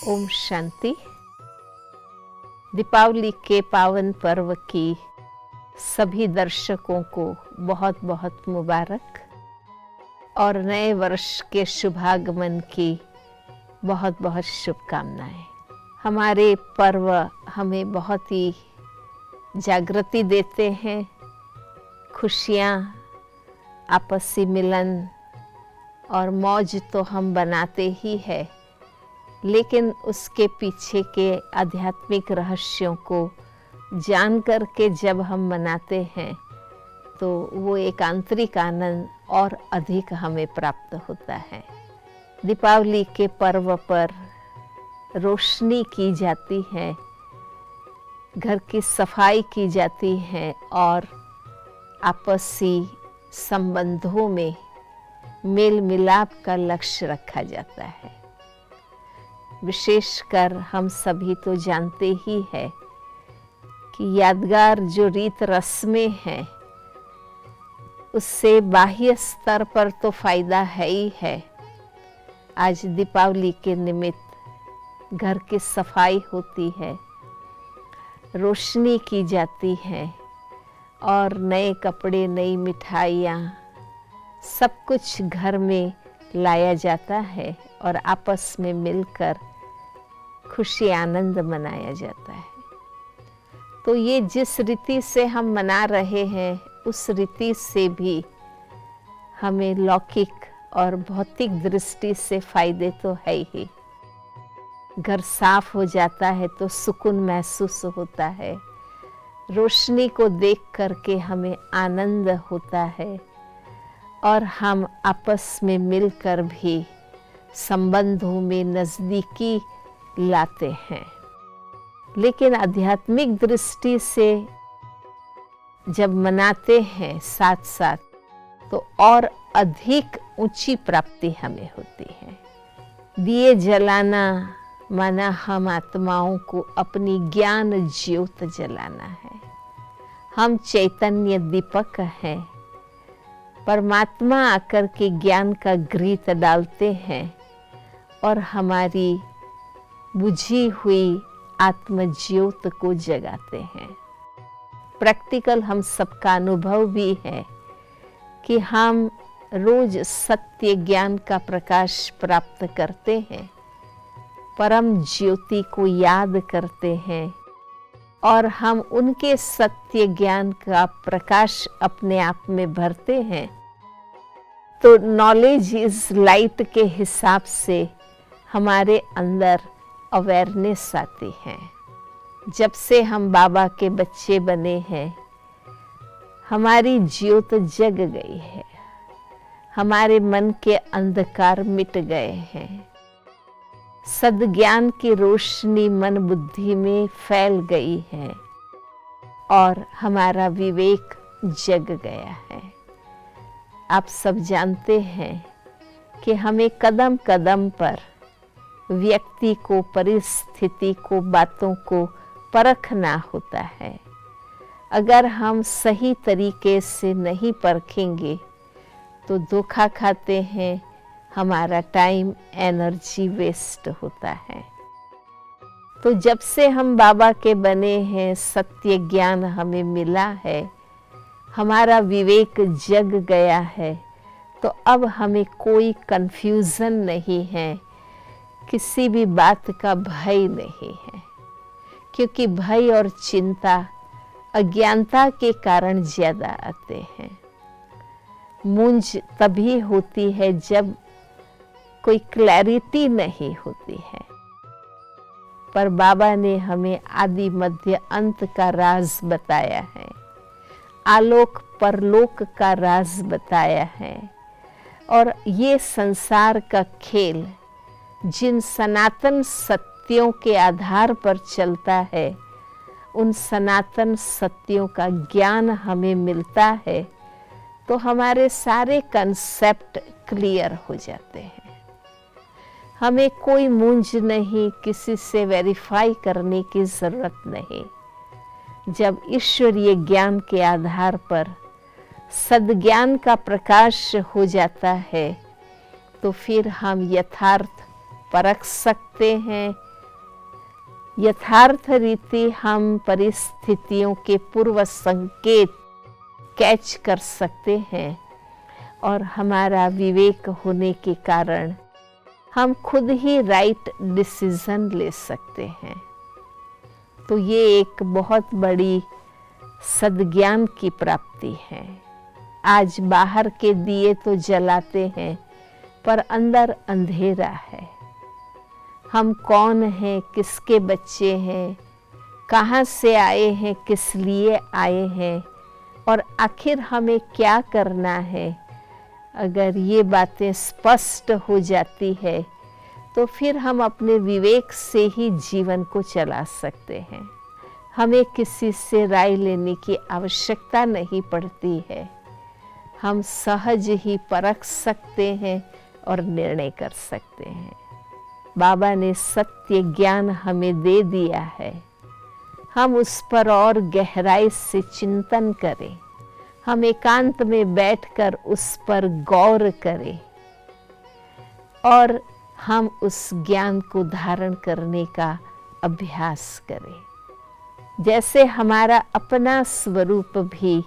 ओम शांति। दीपावली के पावन पर्व की सभी दर्शकों को बहुत बहुत मुबारक और नए वर्ष के शुभागमन की बहुत बहुत शुभकामनाएं। हमारे पर्व हमें बहुत ही जागृति देते हैं, खुशियाँ, आपसी मिलन और मौज तो हम बनाते ही हैं, लेकिन उसके पीछे के आध्यात्मिक रहस्यों को जान कर के जब हम मनाते हैं तो वो एक आंतरिक आनंद और अधिक हमें प्राप्त होता है। दीपावली के पर्व पर रोशनी की जाती है, घर की सफाई की जाती है और आपसी संबंधों में मेल मिलाप का लक्ष्य रखा जाता है। विशेषकर हम सभी तो जानते ही हैं कि यादगार जो रीत रस्में हैं उससे बाह्य स्तर पर तो फायदा है ही है। आज दीपावली के निमित्त घर की सफाई होती है, रोशनी की जाती है और नए कपड़े, नई मिठाइयाँ सब कुछ घर में लाया जाता है और आपस में मिलकर खुशी आनंद मनाया जाता है। तो ये जिस रीति से हम मना रहे हैं उस रीति से भी हमें लौकिक और भौतिक दृष्टि से फायदे तो है ही। घर साफ हो जाता है तो सुकून महसूस होता है, रोशनी को देख करके हमें आनंद होता है और हम आपस में मिलकर भी संबंधों में नज़दीकी लाते हैं। लेकिन आध्यात्मिक दृष्टि से जब मनाते हैं साथ साथ तो और अधिक ऊंची प्राप्ति हमें होती है। दिए जलाना माना हम आत्माओं को अपनी ज्ञान ज्योत जलाना है। हम चैतन्य दीपक हैं, परमात्मा आकर के ज्ञान का घृत डालते हैं और हमारी बुझी हुई आत्मज्योत को जगाते हैं। प्रैक्टिकल हम सबका अनुभव भी है कि हम रोज सत्य ज्ञान का प्रकाश प्राप्त करते हैं, परम ज्योति को याद करते हैं और हम उनके सत्य ज्ञान का प्रकाश अपने आप में भरते हैं। तो नॉलेज इज लाइट के हिसाब से हमारे अंदर अवेयरनेस आती है। जब से हम बाबा के बच्चे बने हैं हमारी ज्योत जग गई है, हमारे मन के अंधकार मिट गए हैं, सद्ज्ञान की रोशनी मन बुद्धि में फैल गई है और हमारा विवेक जग गया है। आप सब जानते हैं कि हमें कदम कदम पर व्यक्ति को, परिस्थिति को, बातों को परखना होता है। अगर हम सही तरीके से नहीं परखेंगे तो धोखा खाते हैं, हमारा टाइम, एनर्जी वेस्ट होता है। तो जब से हम बाबा के बने हैं, सत्य ज्ञान हमें मिला है, हमारा विवेक जग गया है, तो अब हमें कोई कंफ्यूजन नहीं है, किसी भी बात का भय नहीं है। क्योंकि भय और चिंता अज्ञानता के कारण ज्यादा आते हैं। मूंज तभी होती है जब कोई क्लैरिटी नहीं होती है। पर बाबा ने हमें आदि मध्य अंत का राज बताया है, आलोक परलोक का राज बताया है। और ये संसार का खेल जिन सनातन सत्यों के आधार पर चलता है, उन सनातन सत्यों का ज्ञान हमें मिलता है तो हमारे सारे कंसेप्ट क्लियर हो जाते हैं। हमें कोई मूंज नहीं, किसी से वेरीफाई करने की जरूरत नहीं। जब ईश्वरीय ज्ञान के आधार पर सद्ज्ञान का प्रकाश हो जाता है तो फिर हम यथार्थ परख सकते हैं, यथार्थ रीति हम परिस्थितियों के पूर्व संकेत कैच कर सकते हैं और हमारा विवेक होने के कारण हम खुद ही राइट डिसीजन ले सकते हैं। तो ये एक बहुत बड़ी सद्ज्ञान की प्राप्ति है। आज बाहर के दिए तो जलाते हैं पर अंदर अंधेरा है। हम कौन हैं, किसके बच्चे हैं, कहाँ से आए हैं, किस लिए आए हैं और आखिर हमें क्या करना है, अगर ये बातें स्पष्ट हो जाती है तो फिर हम अपने विवेक से ही जीवन को चला सकते हैं। हमें किसी से राय लेने की आवश्यकता नहीं पड़ती है। हम सहज ही परख सकते हैं और निर्णय कर सकते हैं। बाबा ने सत्य ज्ञान हमें दे दिया है, हम उस पर और गहराई से चिंतन करें, हम एकांत में बैठकर उस पर गौर करें और हम उस ज्ञान को धारण करने का अभ्यास करें। जैसे हमारा अपना स्वरूप भी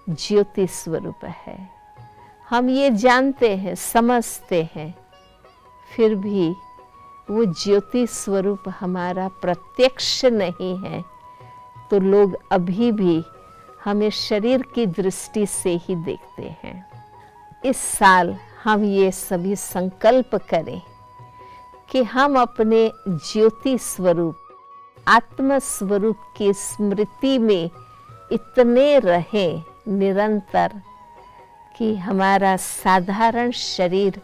ज्योति स्वरूप है, हम ये जानते हैं, समझते हैं, फिर भी वो ज्योति स्वरूप हमारा प्रत्यक्ष नहीं है तो लोग अभी भी हमें शरीर की दृष्टि से ही देखते हैं। इस साल हम ये सभी संकल्प करें कि हम अपने ज्योति स्वरूप, आत्म स्वरूप की स्मृति में इतने रहें निरंतर कि हमारा साधारण शरीर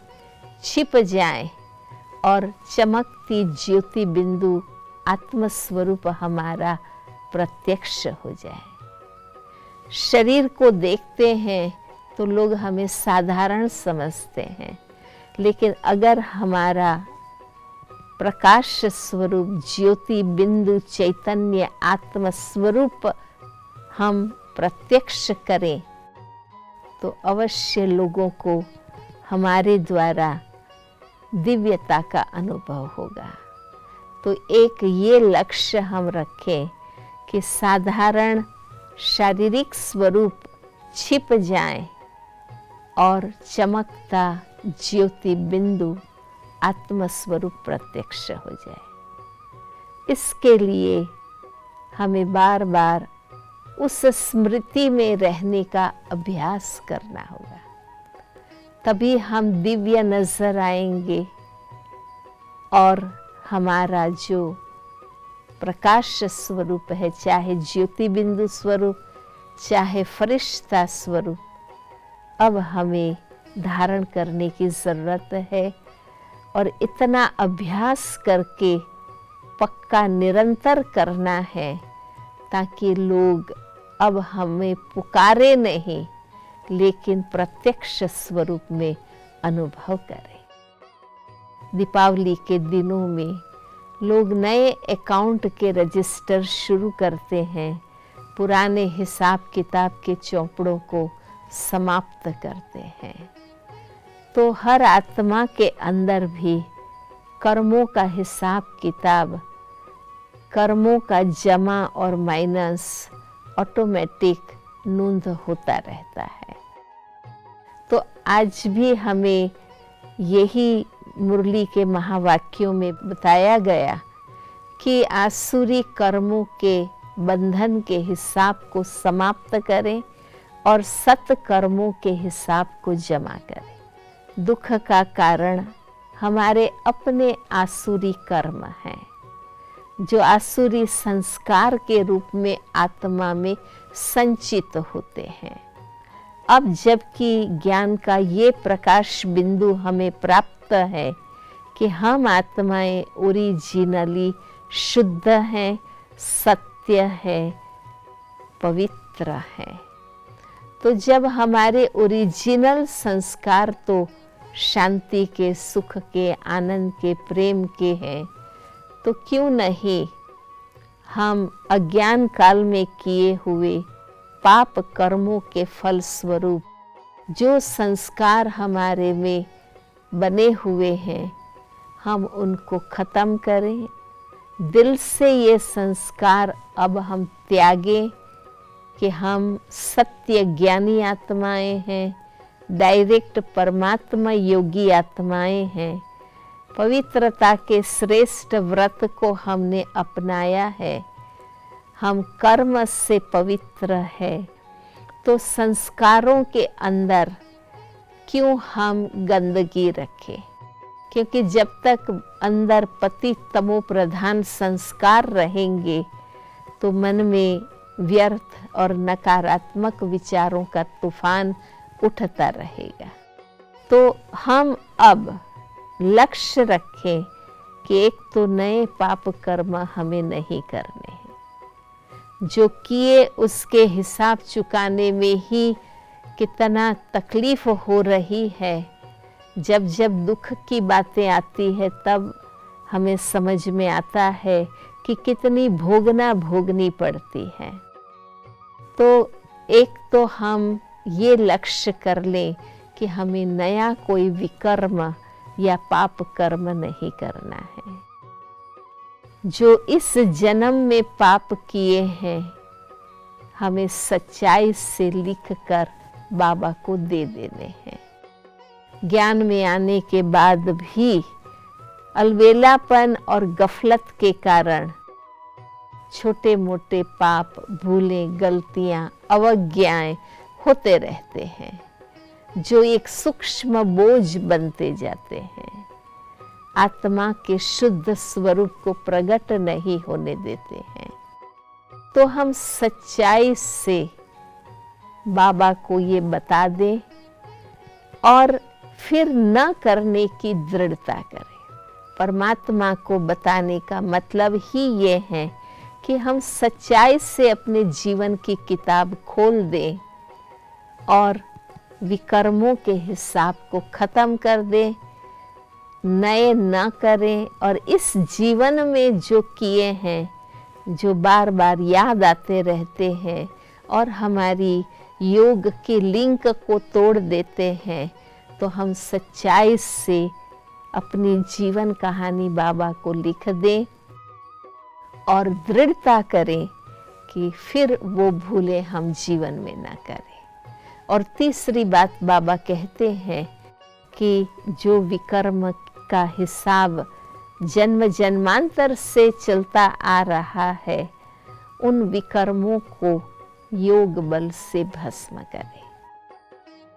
छिप जाए और चमकती ज्योति बिंदु आत्म स्वरूप हमारा प्रत्यक्ष हो जाए। शरीर को देखते हैं तो लोग हमें साधारण समझते हैं, लेकिन अगर हमारा प्रकाश स्वरूप ज्योति बिंदु चैतन्य आत्म स्वरूप हम प्रत्यक्ष करें तो अवश्य लोगों को हमारे द्वारा दिव्यता का अनुभव होगा। तो एक ये लक्ष्य हम रखें कि साधारण शारीरिक स्वरूप छिप जाए और चमकता ज्योति बिंदु आत्म स्वरूप प्रत्यक्ष हो जाए। इसके लिए हमें बार बार उस स्मृति में रहने का अभ्यास करना होगा, तभी हम दिव्य नजर आएंगे और हमारा जो प्रकाश स्वरूप है, चाहे ज्योति बिंदु स्वरूप, चाहे फरिश्ता स्वरूप, अब हमें धारण करने की ज़रूरत है और इतना अभ्यास करके पक्का निरंतर करना है ताकि लोग अब हमें पुकारे नहीं लेकिन प्रत्यक्ष स्वरूप में अनुभव करें। दीपावली के दिनों में लोग नए अकाउंट के रजिस्टर शुरू करते हैं, पुराने हिसाब किताब के चौपड़ों को समाप्त करते हैं। तो हर आत्मा के अंदर भी कर्मों का हिसाब किताब, कर्मों का जमा और माइनस ऑटोमेटिक नोंद होता रहता है। तो आज भी हमें यही मुरली के महावाक्यों में बताया गया कि आसुरी कर्मों के बंधन के हिसाब को समाप्त करें और सत कर्मों के हिसाब को जमा करें। दुख का कारण हमारे अपने आसुरी कर्म हैं, जो आसुरी संस्कार के रूप में आत्मा में संचित होते हैं। अब जबकि ज्ञान का ये प्रकाश बिंदु हमें प्राप्त है कि हम आत्माएं ओरिजिनली शुद्ध हैं, सत्य है, पवित्र है, तो जब हमारे ओरिजिनल संस्कार तो शांति के, सुख के, आनंद के, प्रेम के हैं, तो क्यों नहीं हम अज्ञान काल में किए हुए पाप कर्मों के फल स्वरूप जो संस्कार हमारे में बने हुए हैं, हम उनको खत्म करें, दिल से ये संस्कार अब हम त्यागें कि हम सत्य ज्ञानी आत्माएं हैं, डायरेक्ट परमात्मा योगी आत्माएं हैं। पवित्रता के श्रेष्ठ व्रत को हमने अपनाया है, हम कर्म से पवित्र है, तो संस्कारों के अंदर क्यों हम गंदगी रखें? क्योंकि जब तक अंदर पति तमो प्रधान संस्कार रहेंगे तो मन में व्यर्थ और नकारात्मक विचारों का तूफान उठता रहेगा। तो हम अब लक्ष्य रखें कि एक तो नए पाप कर्म हमें नहीं करने हैं, जो किए उसके हिसाब चुकाने में ही कितना तकलीफ हो रही है। जब जब दुख की बातें आती है तब हमें समझ में आता है कि कितनी भोगनी पड़ती है। तो एक तो हम ये लक्ष्य कर लें कि हमें नया कोई विकर्म या पाप कर्म नहीं करना है। जो इस जन्म में पाप किए हैं हमें सच्चाई से लिखकर बाबा को दे देने हैं। ज्ञान में आने के बाद भी अलबेलापन और गफलत के कारण छोटे मोटे पाप, भूलें, गलतियां, अवज्ञाएं होते रहते हैं, जो एक सूक्ष्म बोझ बनते जाते हैं, आत्मा के शुद्ध स्वरूप को प्रकट नहीं होने देते हैं। तो हम सच्चाई से बाबा को ये बता दें और फिर न करने की दृढ़ता करें। परमात्मा को बताने का मतलब ही ये है कि हम सच्चाई से अपने जीवन की किताब खोल दें और विकर्मों के हिसाब को खत्म कर दें, नए ना करें, और इस जीवन में जो किए हैं, जो बार बार याद आते रहते हैं और हमारी योग के लिंक को तोड़ देते हैं, तो हम सच्चाई से अपनी जीवन कहानी बाबा को लिख दें और दृढ़ता करें कि फिर वो भूलें हम जीवन में ना करें। और तीसरी बात बाबा कहते हैं कि जो विकर्म का हिसाब जन्म जन्मांतर से चलता आ रहा है, उन विकर्मों को योग बल से भस्म करें।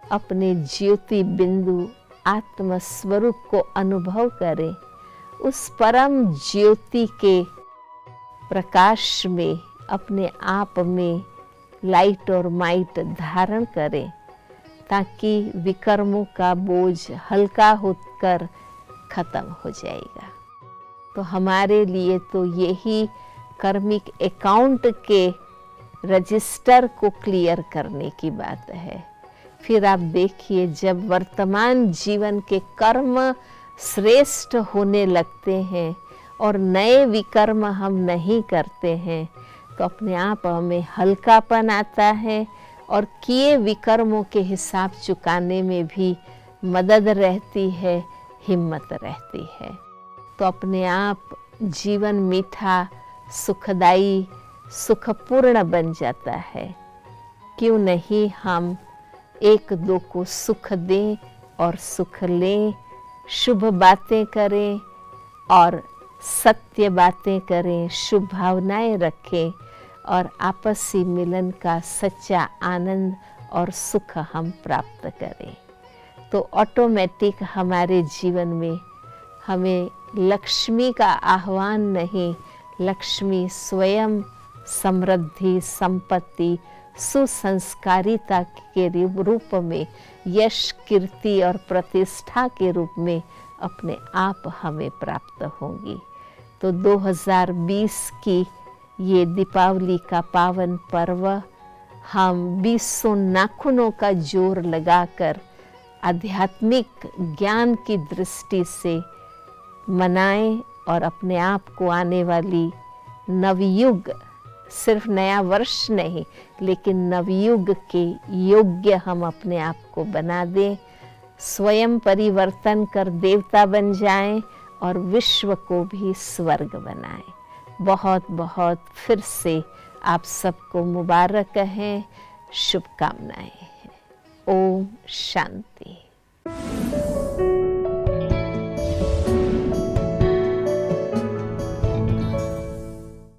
अपने ज्योति बिंदु आत्म स्वरूप को अनुभव करें, उस परम ज्योति के प्रकाश में अपने आप में लाइट और माइट धारण करें, ताकि विकर्मों का बोझ हल्का होकर खत्म हो जाएगा। तो हमारे लिए तो यही कर्मिक अकाउंट के रजिस्टर को क्लियर करने की बात है। फिर आप देखिए, जब वर्तमान जीवन के कर्म श्रेष्ठ होने लगते हैं और नए विकर्म हम नहीं करते हैं, तो अपने आप हमें हल्कापन आता है और किए विकर्मों के हिसाब चुकाने में भी मदद रहती है, हिम्मत रहती है। तो अपने आप जीवन मीठा, सुखदायी, सुखपूर्ण बन जाता है। क्यों नहीं हम एक दो को सुख दें और सुख लें, शुभ बातें करें और सत्य बातें करें, शुभ भावनाएं रखें और आपसी मिलन का सच्चा आनंद और सुख हम प्राप्त करें। तो ऑटोमेटिक हमारे जीवन में हमें लक्ष्मी का आह्वान नहीं, लक्ष्मी स्वयं समृद्धि, संपत्ति, सुसंस्कारिता के रूप में, यश, कीर्ति और प्रतिष्ठा के रूप में अपने आप हमें प्राप्त होंगी। तो 2020 की ये दीपावली का पावन पर्व हम 200 नाखूनों का जोर लगाकर आध्यात्मिक ज्ञान की दृष्टि से मनाएं और अपने आप को आने वाली नवयुग, सिर्फ नया वर्ष नहीं लेकिन नवयुग के योग्य हम अपने आप को बना दें, स्वयं परिवर्तन कर देवता बन जाएं और विश्व को भी स्वर्ग बनाएं। बहुत बहुत फिर से आप सबको मुबारक हैं, शुभकामनाएं हैं। ओम शांति।